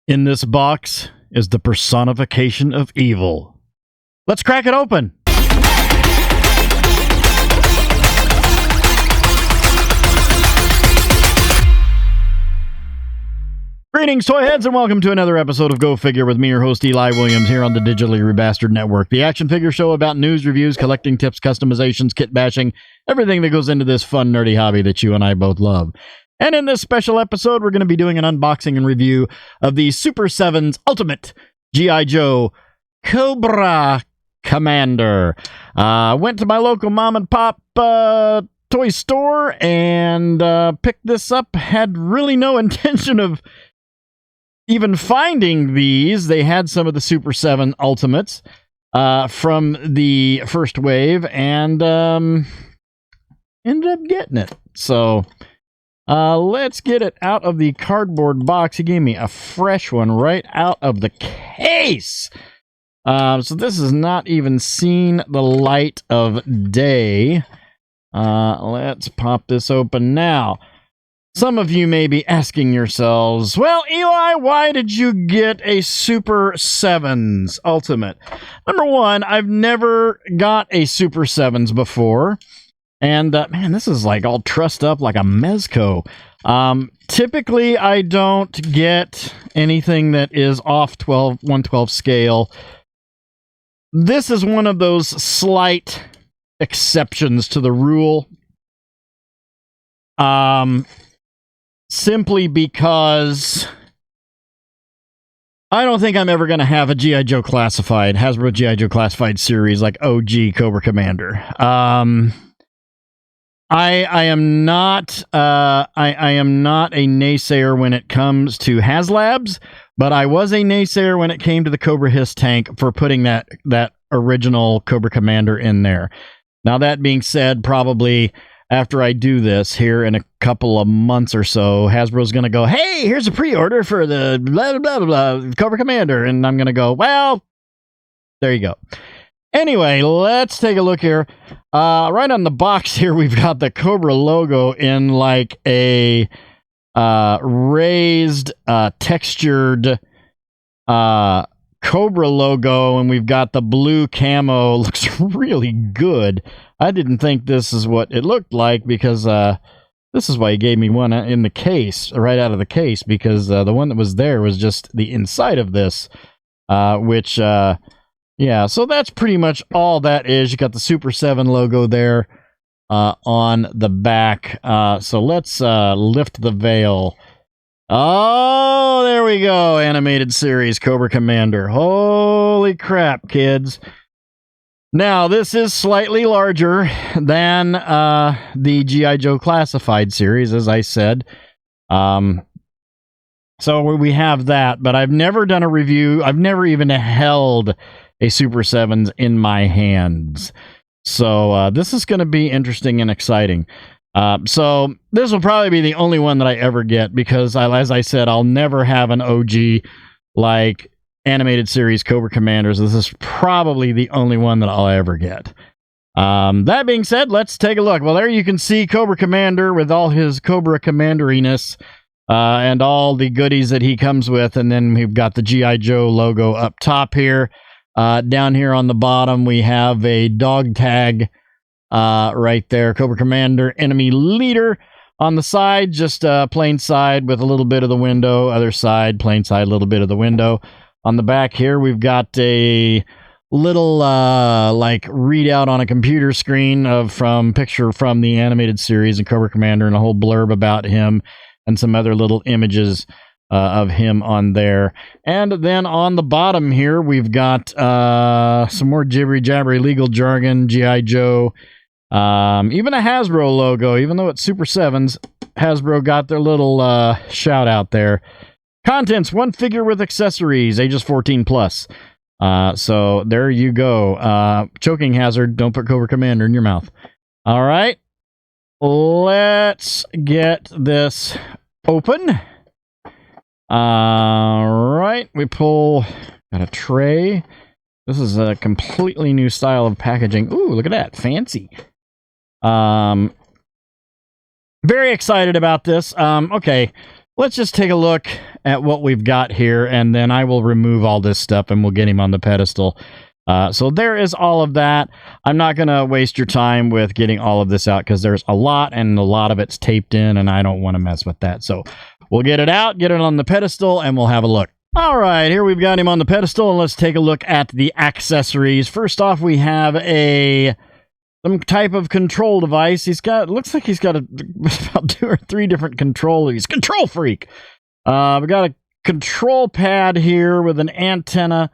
In this box is the personification of evil. Let's crack it open. Greetings, toy heads, and welcome to another episode of Go Figure with me, your host, Eli Williams, here on the Digitally Rebastard Network, the action figure show about news, reviews, collecting tips, customizations, kit bashing, everything that goes into this fun, nerdy hobby that you and I both love. And in this special episode, we're going to be doing an unboxing and review of the Super7's Ultimate G.I. Joe Cobra Commander. Went to my local mom and pop toy store and picked this up. Had really no intention of even finding these. They had some of the Super7 Ultimates from the first wave and ended up getting it. So let's get it out of the cardboard box. He gave me a fresh one right out of the case. So this has not even seen the light of day. Let's pop this open now. Some of you may be asking yourselves, well, Eli, why did you get a Super7's Ultimate? Number one, I've never got a Super7's before. And, man, this is like all trussed up like a Mezco. Typically, I don't get anything that is off 1/12 scale. This is one of those slight exceptions to the rule. Simply because I don't think I'm ever going to have a G.I. Joe Classified, Hasbro G.I. Joe Classified series like OG Cobra Commander. I am not a naysayer when it comes to HasLabs, but I was a naysayer when it came to the Cobra Hiss tank for putting that original Cobra Commander in there. Now, that being said, probably after I do this here in a couple of months or so, Hasbro's going to go, hey, here's a pre-order for the blah, blah, blah, blah, Cobra Commander. And I'm going to go, well, there you go. Anyway, let's take a look here. Right on the box here, we've got the Cobra logo in like a raised, textured Cobra logo, and we've got the blue camo. Looks really good. I didn't think this is what it looked like because this is why he gave me one in the case, right out of the case, because the one that was there was just the inside of this, which... yeah, so that's pretty much all that is. You got the Super7 logo there on the back. So let's lift the veil. Oh, there we go. Animated series Cobra Commander. Holy crap, kids. Now, this is slightly larger than the G.I. Joe Classified series, as I said. So we have that, but I've never done a review. I've never even held a Super7's in my hands. So this is going to be interesting and exciting. So this will probably be the only one that I ever get because, as I said, I'll never have an OG like animated series Cobra Commanders. This is probably the only one that I'll ever get. That being said, let's take a look. Well, there you can see Cobra Commander with all his Cobra Commanderiness and all the goodies that he comes with. And then we've got the G.I. Joe logo up top here. Down here on the bottom, we have a dog tag right there. Cobra Commander, enemy leader. On the side, just plain side with a little bit of the window. Other side, plain side, a little bit of the window. On the back here, we've got a little like readout on a computer screen of picture from the animated series and Cobra Commander and a whole blurb about him and some other little images of him on there. And then on the bottom here, we've got some more jibbery-jabbery legal jargon, G.I. Joe, even a Hasbro logo. Even though it's Super7's, Hasbro got their little shout out there. Contents, one figure with accessories, ages 14 plus. So there you go. Choking hazard, don't put Cobra Commander in your mouth. All right, let's get this open. Right, we got a tray. This is a completely new style of packaging. Ooh, look at that, fancy. Very excited about this. Okay, let's just take a look at what we've got here, and then I will remove all this stuff and we'll get him on the pedestal. So there is all of that. I'm not going to waste your time with getting all of this out because there's a lot, and a lot of it's taped in, and I don't want to mess with that. So we'll get it out, get it on the pedestal, and we'll have a look. All right, here we've got him on the pedestal, and let's take a look at the accessories. First off, we have some type of control device. He's got, looks like he's got about 2 or 3 different controllers. He's a control freak. We got a control pad here with an antenna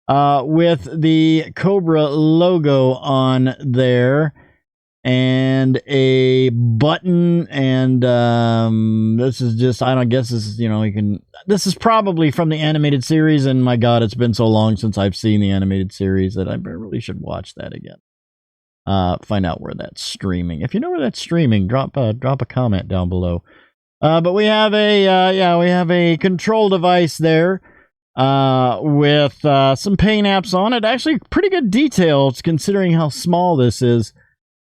with the Cobra logo on there, and a button, and this is just, I don't guess this is, you know, you can, this is probably from the animated series, and my god, it's been so long since I've seen the animated series that I really should watch that again. Find out where that's streaming. If you know where that's streaming, drop a comment down below. But we have a control device there with some paint apps on it. Actually, pretty good details considering how small this is.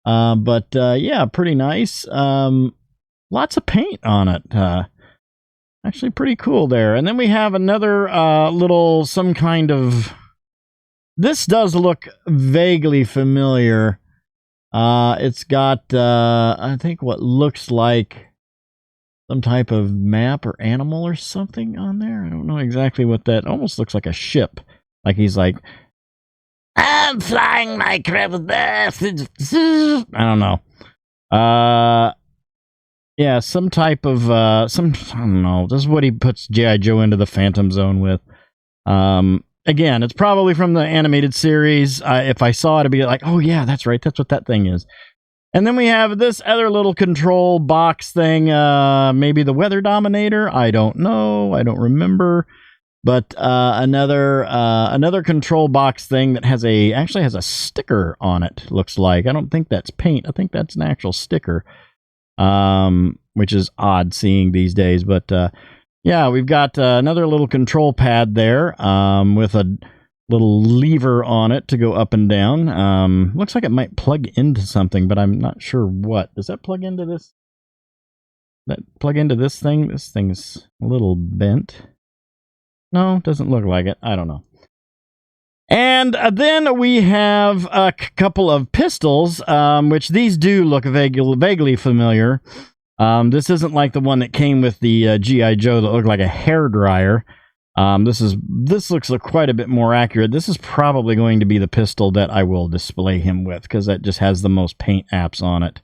But yeah, pretty nice. Lots of paint on it. Actually, pretty cool there. And then we have another little, some kind of. This does look vaguely familiar. It's got, I think, what looks like some type of map or animal or something on there. I don't know exactly what that almost looks like. A ship. Like he's like, I'm flying my crab. I don't know. Yeah, some type of I don't know. This is what he puts G.I. Joe into the Phantom Zone with. Again, it's probably from the animated series. If I saw it, I'd be like, oh yeah, that's right. That's what that thing is. And then we have this other little control box thing. Maybe the Weather Dominator. I don't know. I don't remember. But another control box thing that actually has a sticker on it, looks like. I don't think that's paint. I think that's an actual sticker, which is odd seeing these days. But yeah, we've got another little control pad there with a little lever on it to go up and down. Looks like it might plug into something, but I'm not sure what. Does that plug into this? That plug into this thing? This thing's a little bent. No, doesn't look like it. I don't know. And then we have a couple of pistols, which these do look vaguely familiar. This isn't like the one that came with the G.I. Joe that looked like a hairdryer. This looks like quite a bit more accurate. This is probably going to be the pistol that I will display him with, because that just has the most paint apps on it.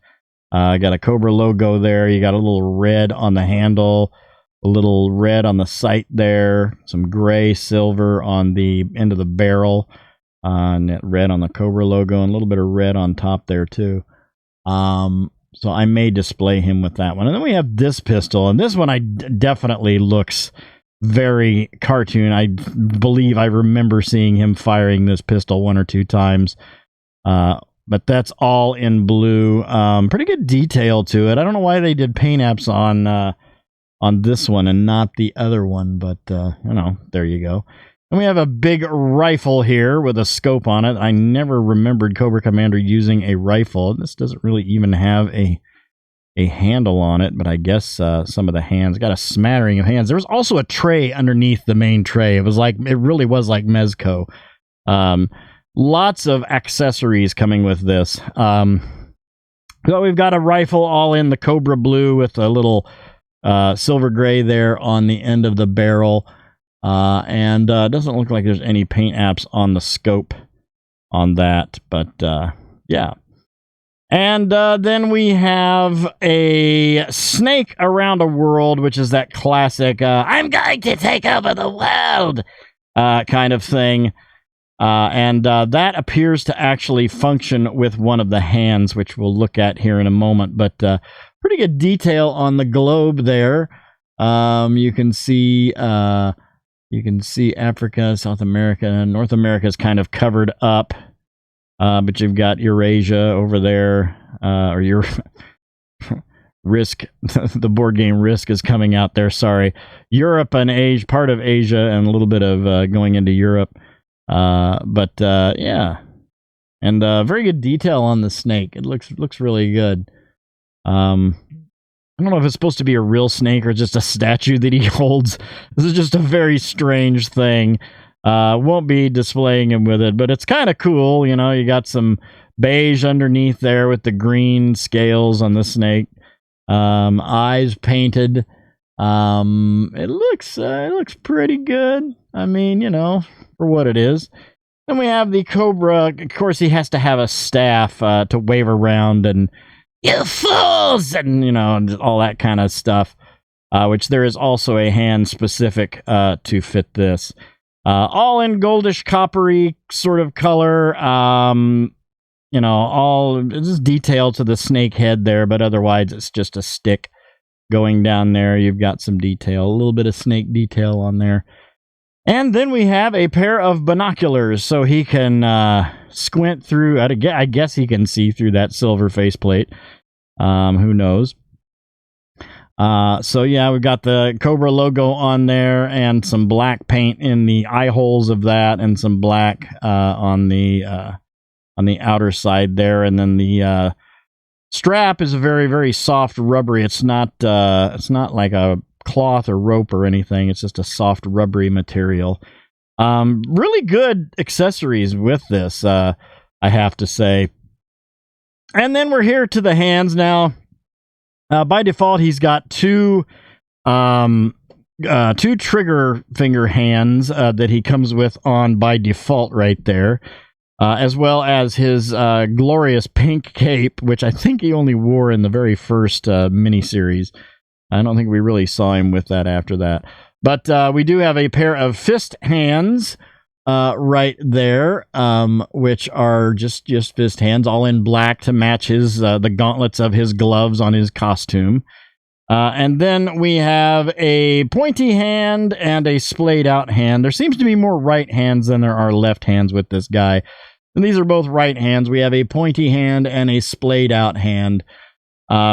Got a Cobra logo there. You got a little red on the handle, a little red on the sight there, some gray, silver on the end of the barrel, and that red on the Cobra logo, and a little bit of red on top there too. So I may display him with that one. And then we have this pistol, and this one definitely looks very cartoon. I believe I remember seeing him firing this pistol 1 or 2 times. But that's all in blue. Pretty good detail to it. I don't know why they did paint apps on this one and not the other one, but you know, there you go. And we have a big rifle here with a scope on it. I never remembered Cobra Commander using a rifle. This doesn't really even have a handle on it, but I guess some of the hands got a smattering of hands. There was also a tray underneath the main tray. It really was like Mezco. Lots of accessories coming with this. So we've got a rifle all in the Cobra blue with a little silver gray there on the end of the barrel. And it doesn't look like there's any paint apps on the scope on that, but yeah. And then we have a snake around a world, which is that classic I'm going to take over the world kind of thing. And that appears to actually function with one of the hands, which we'll look at here in a moment. But pretty good detail on the globe there. You can see Africa, South America, and North America is kind of covered up. But you've got Eurasia over there, or your Risk, the board game Risk is coming out there. Sorry, Europe and Asia, part of Asia, and a little bit of going into Europe. But yeah, and very good detail on the snake. It looks really good. I don't know if it's supposed to be a real snake or just a statue that he holds. This is just a very strange thing. Won't be displaying him with it, but it's kind of cool. You know, you got some beige underneath there with the green scales on the snake. Eyes painted. It looks pretty good. I mean, you know, for what it is. Then we have the Cobra. Of course, he has to have a staff to wave around and you fools, and you know, all that kind of stuff. Which there is also a hand specific to fit this. All in goldish coppery sort of color. You know, all just detail to the snake head there, but otherwise it's just a stick going down there. You've got some detail, a little bit of snake detail on there. And then we have a pair of binoculars, so he can squint through. I guess he can see through that silver faceplate. Who knows? So yeah, we've got the Cobra logo on there, and some black paint in the eye holes of that, and some black on the outer side there, and then the strap is a very, very soft rubbery. It's not like a cloth or rope or anything. It's just a soft rubbery material. Really good accessories with this, I have to say. And then we're here to the hands now. By default, he's got two trigger finger hands that he comes with on by default right there. As well as his glorious pink cape, which I think he only wore in the very first miniseries. I don't think we really saw him with that after that. But we do have a pair of fist hands right there, which are just fist hands, all in black to match his the gauntlets of his gloves on his costume. And then we have a pointy hand and a splayed out hand. There seems to be more right hands than there are left hands with this guy. And these are both right hands. We have a pointy hand and a splayed out hand,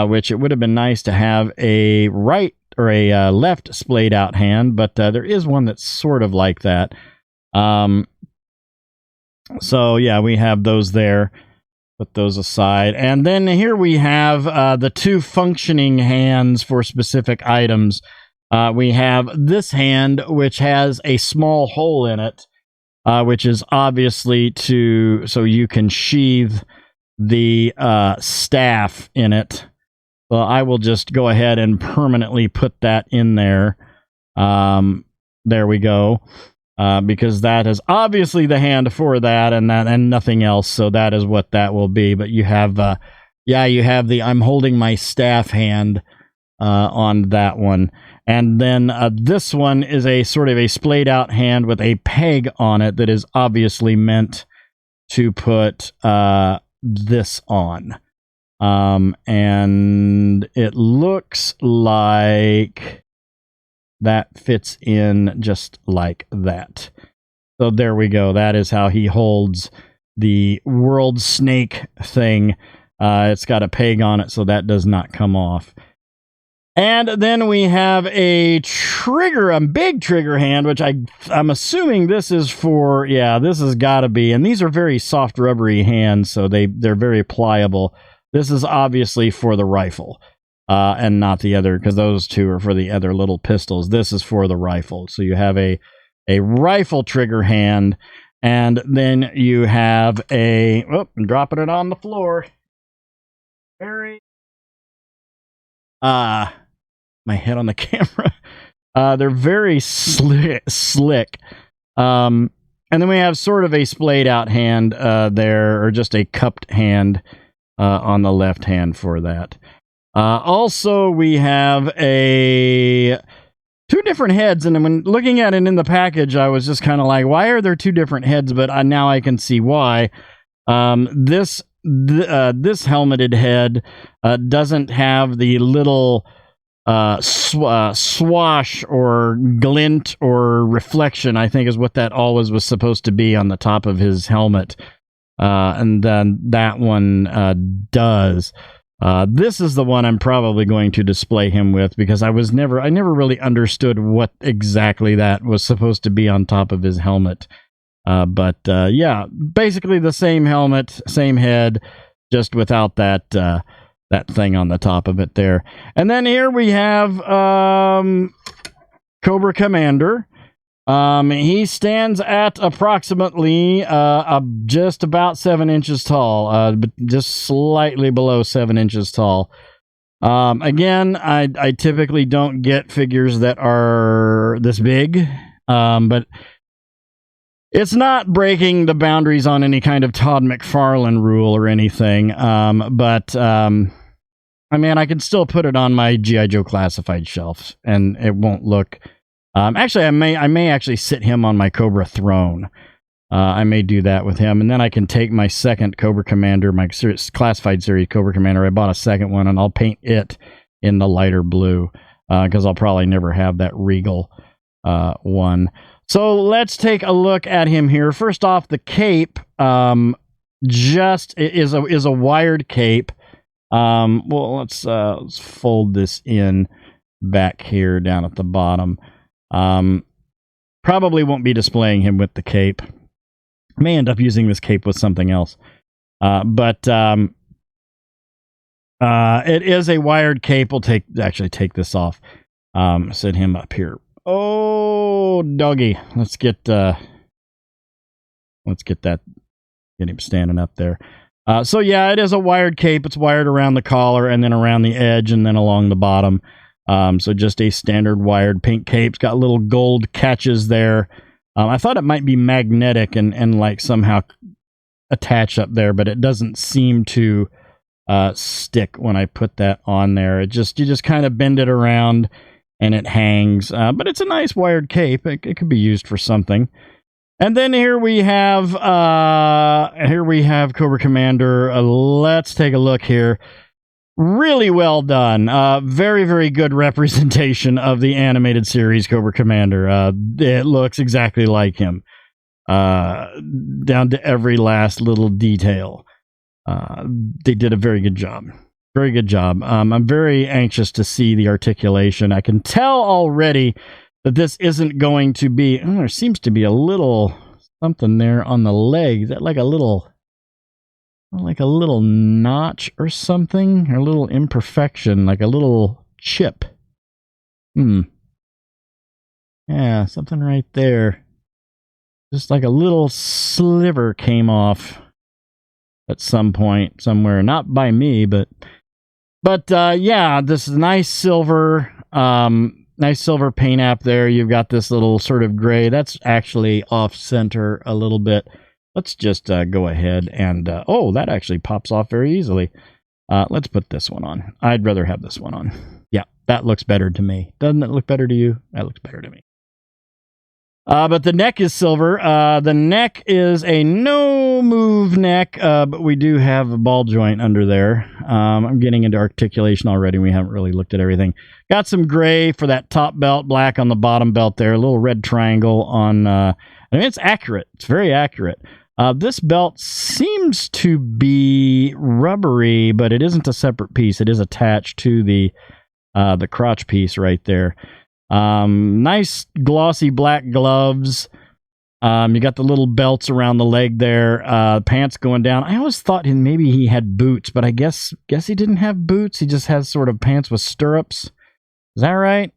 which it would have been nice to have a right or a left splayed out hand, but there is one that's sort of like that. So yeah, we have those there. Put those aside. And then here we have the two functioning hands for specific items. We have this hand, which has a small hole in it, which is obviously so you can sheathe the staff in it. Well, I will just go ahead and permanently put that in there. There we go. Because that is obviously the hand for that and nothing else. So that is what that will be. But you have, you have the I'm holding my staff hand on that one. And then this one is a sort of a splayed out hand with a peg on it that is obviously meant to put this on. And it looks like that fits in just like that. So there we go. That is how he holds the world snake thing. It's got a peg on it, so that does not come off. And then we have a big trigger hand, which I'm assuming this is for, this has got to be. And these are very soft, rubbery hands, so they're very pliable. This is obviously for the rifle. And not the other, because those two are for the other little pistols. This is for the rifle. So you have a rifle trigger hand, and then you have I'm dropping it on the floor. My head on the camera. They're very slick. And then we have sort of a splayed out hand there, or just a cupped hand on the left hand for that. Also, we have two different heads, and when looking at it in the package, I was just kind of like, why are there two different heads? But now I can see why. This helmeted head doesn't have the little swash or glint or reflection, I think is what that always was supposed to be on the top of his helmet. And then that one does. This is the one I'm probably going to display him with, because I never really understood what exactly that was supposed to be on top of his helmet. But basically the same helmet, same head, just without that that thing on the top of it there. And then here we have Cobra Commander. He stands at approximately just about 7 inches tall, but just slightly below 7 inches tall. Again, I typically don't get figures that are this big, but it's not breaking the boundaries on any kind of Todd McFarlane rule or anything. But I mean, I can still put it on my G.I. Joe classified shelf, and it won't look. Actually, I may actually sit him on my Cobra throne. I may do that with him, and then I can take my second Cobra Commander, my classified series Cobra Commander. I bought a second one, and I'll paint it in the lighter blue because I'll probably never have that Regal one. So let's take a look at him here. First off, the cape just is a wired cape. Well, let's fold this in back here down at the bottom. Probably won't be displaying him with the cape. May end up using this cape with something else. But it is a wired cape. We'll actually take this off. Set him up here. Oh, doggy. Let's get that. Get him standing up there. So yeah, it is a wired cape. It's wired around the collar and then around the edge and then along the bottom. So just a standard wired pink cape. It's got little gold catches there. I thought it might be magnetic and like somehow attach up there, but it doesn't seem to stick when I put that on there. You just kind of bend it around and it hangs. But it's a nice wired cape. It could be used for something. And then here we have Cobra Commander. Let's take a look here. Really well done. Very, very good representation of the animated series Cobra Commander. It looks exactly like him. Down to every last little detail. They did a very good job. Very good job. I'm very anxious to see the articulation. I can tell already that this isn't going to be... Oh, there seems to be a little something there on the leg. Is that like a little notch or something? Or a little imperfection, like a little chip. Yeah, something right there. Just like a little sliver came off at some point somewhere. Not by me, but yeah, this is nice silver paint app there. You've got this little sort of gray. That's actually off center a little bit. Let's just go ahead and... oh, that actually pops off very easily. Let's put this one on. I'd rather have this one on. Yeah, that looks better to me. Doesn't it look better to you? That looks better to me. But the neck is silver. The neck is a no-move neck, but we do have a ball joint under there. I'm getting into articulation already. We haven't really looked at everything. Got some gray for that top belt, black on the bottom belt there. A little red triangle on... I mean, it's accurate. It's very accurate. This belt seems to be rubbery, but it isn't a separate piece. It is attached to the crotch piece right there. Nice glossy black gloves. You got the little belts around the leg there. Pants going down. I always thought maybe he had boots, but I guess he didn't have boots. He just has sort of pants with stirrups. Is that right?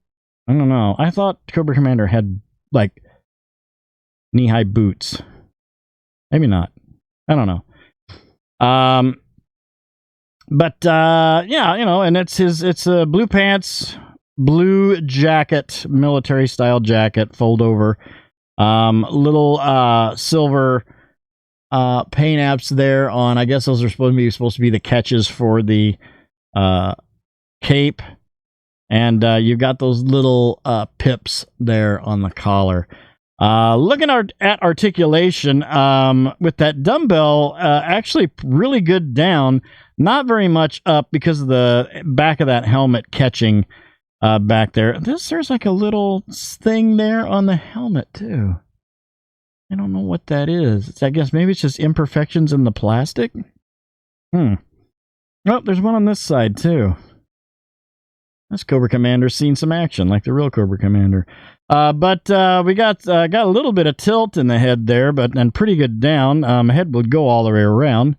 I don't know. I thought Cobra Commander had like knee-high boots. Maybe not. I don't know. But yeah, you know, and it's blue pants, blue jacket, military style jacket, fold over. Little silver paint apps there on, I guess those are supposed to be the catches for the cape. And you've got those little pips there on the collar. Looking at articulation, with that dumbbell, actually really good down, not very much up because of the back of that helmet catching back there. There's like a little thing there on the helmet too. I don't know what that is. I guess maybe it's just imperfections in the plastic. Oh, there's one on this side too. This Cobra Commander's seen some action, like the real Cobra Commander. But we got a little bit of tilt in the head there, and pretty good down. Head would go all the way around.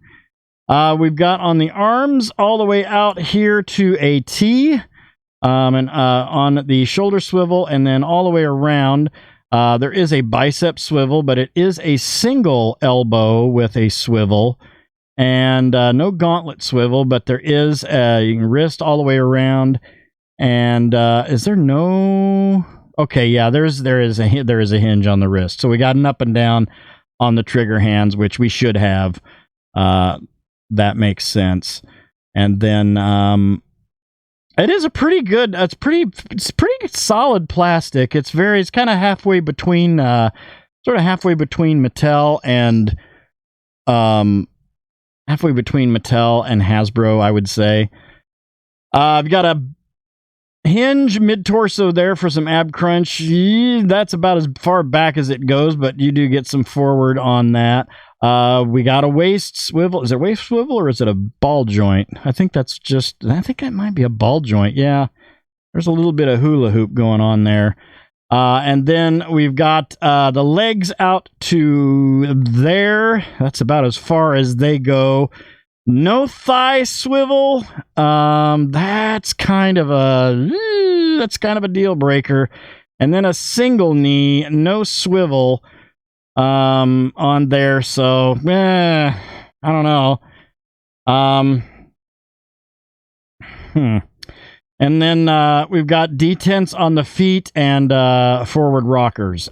We've got on the arms all the way out here to a T, and on the shoulder swivel, and then all the way around. There is a bicep swivel, but it is a single elbow with a swivel, and no gauntlet swivel, but there is a wrist all the way around. And is there no? Okay, yeah, there is a hinge on the wrist. So we got an up and down on the trigger hands, which we should have. That makes sense. And then it is a pretty good. It's pretty solid plastic. It's kind of halfway between Mattel and Hasbro, I would say. I've got a hinge mid-torso there for some ab crunch. That's about as far back as it goes, but you do get some forward on that. We got a waist swivel. Is it waist swivel or is it a ball joint? I think that might be a ball joint. Yeah, there's a little bit of hula hoop going on there. And then we've got the legs out to there. That's about as far as they go. No thigh swivel. That's kind of a deal breaker. And then a single knee, no swivel on there. So I don't know. And then we've got detents on the feet and forward rockers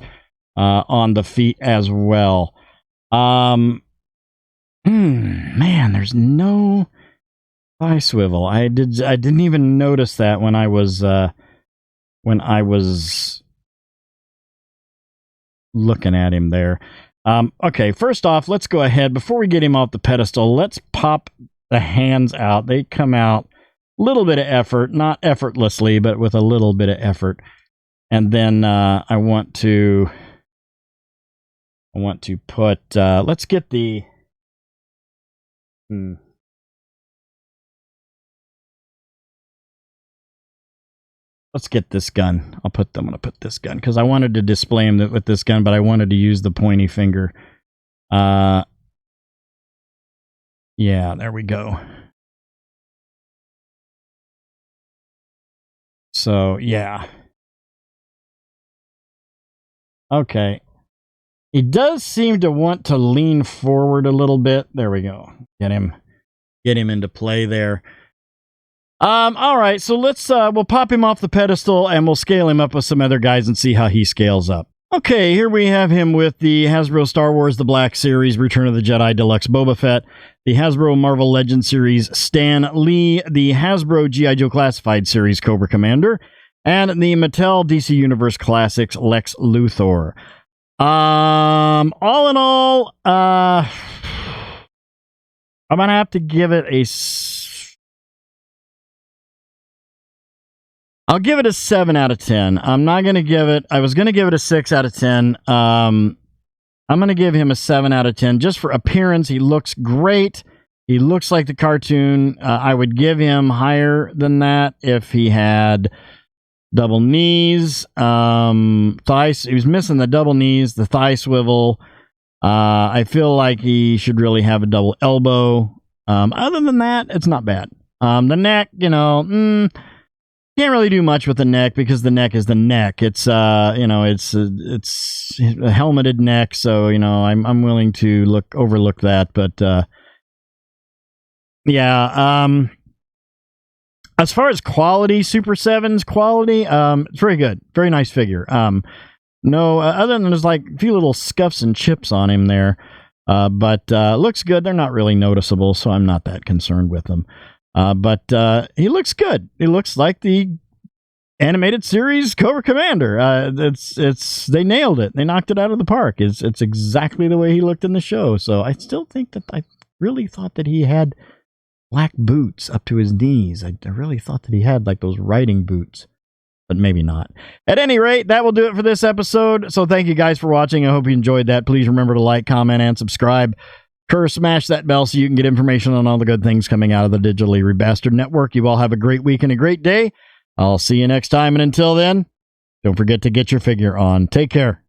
on the feet as well. Man, there's no thigh swivel. I didn't even notice that when I was looking at him there. Okay, first off, let's go ahead before we get him off the pedestal. Let's pop the hands out. They come out a little bit of effort, not effortlessly, but with a little bit of effort. And then I want to put. Let's get the. Let's get this gun. I'm going to put this gun because I wanted to display him with this gun, but I wanted to use the pointy finger. Yeah, there we go. So, yeah. Okay. He does seem to want to lean forward a little bit. There we go. Get him into play there. All right, so let's we'll pop him off the pedestal and we'll scale him up with some other guys and see how he scales up. Okay, here we have him with the Hasbro Star Wars The Black Series Return of the Jedi Deluxe Boba Fett, the Hasbro Marvel Legends Series Stan Lee, the Hasbro G.I. Joe Classified Series Cobra Commander, and the Mattel DC Universe Classics Lex Luthor. All in all, I'm gonna have to give it I'll give it a 7 out of 10. I'm not gonna give it. I was gonna give it a 6 out of 10. I'm gonna give him a 7 out of 10 just for appearance. He looks great. He looks like the cartoon. I would give him higher than that if he had double knees, thighs. He was missing the double knees, the thigh swivel. I feel like he should really have a double elbow. Other than that, it's not bad. The neck, can't really do much with the neck because the neck is the neck. It's it's a helmeted neck, so I'm willing to overlook that. But yeah. As far as quality, Super 7's quality, it's very good. Very nice figure. No, other than there's like a few little scuffs and chips on him there. But looks good. They're not really noticeable, so I'm not that concerned with them. But he looks good. He looks like the animated series Cobra Commander. They nailed it. They knocked it out of the park. It's exactly the way he looked in the show. So I still think that I really thought that he had black boots up to his knees. I really thought that he had like those riding boots, but maybe not. At any rate, that will do it for this episode. So thank you guys for watching. I hope you enjoyed that. Please remember to like, comment, and subscribe. Smash that bell so you can get information on all the good things coming out of the Digitally Rebastard Network. You all have a great week and a great day. I'll see you next time. And until then, don't forget to get your figure on. Take care.